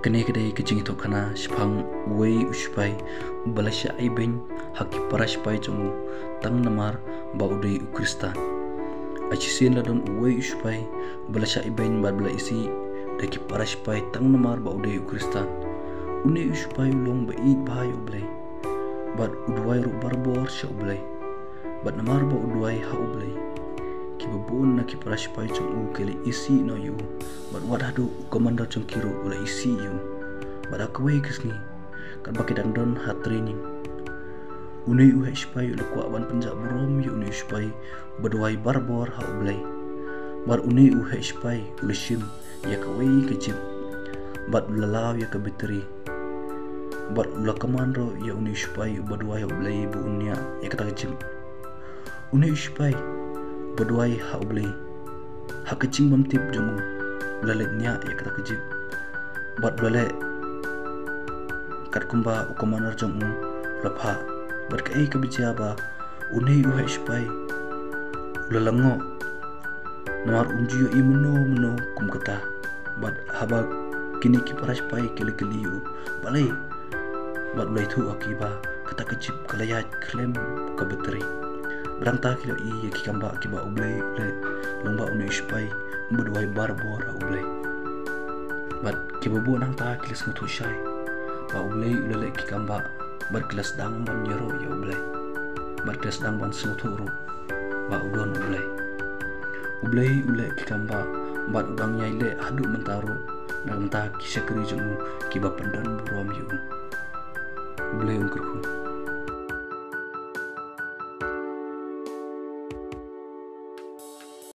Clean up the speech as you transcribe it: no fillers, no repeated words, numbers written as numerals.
Kene kedai kecing itu kana sepang wei uspai balasya aiben haki paras pai jongu tang namar baudei ukristan. Acisin ladon wei uspai balasya aiben bala isi daki paras pai tang namar baudei ukristan. Une uspai ulong bai bahai ublai. Bad udwai ru barbor sya ublai. Bad namar ba udwai ha ublai. Kibabun na kiparas pai jongu keli isi no yu. Bad wadadu komando jong kiru ula isi yu. Bad akwai kesni kan baki dangdon ha training. Unei uhe spai ula kwa ban penjak burom yu unei spai badwai barbor ha ublai. Bar unei uhe spai ula sim ya kawai kecip. Bad ula law ya kabeteri. Bad ula komando ya unei spai badwai ha ublai bu unya ya kata kecip. Unei spai badwai ha ublai. Ha kecing bam tip jongu ulaletnya ya kata kecip. Bad ulale kat kumba ukomanar jongu lapha bad kai kabijaba unei uhe spai ulalango namar unjiyo imuno kum kata bad haba kini kiparas pai kili yu balai bad ulai thu akiba kata kecip kalayat klem kabeteri berangta kilo i ya kikamba akiba ublai ule lomba unei spai badwai barbor ublai bad kibabu nang ta kilis ngutu syai ba ublai ulale kikamba bar kelas dang ban yero ya ublai bar kelas dang ban suturu ba udon ublai ule kikamba bad udang nyaile hadu mentaru nang ta kisakri jongu kiba pendan burom yu ublai ungkurku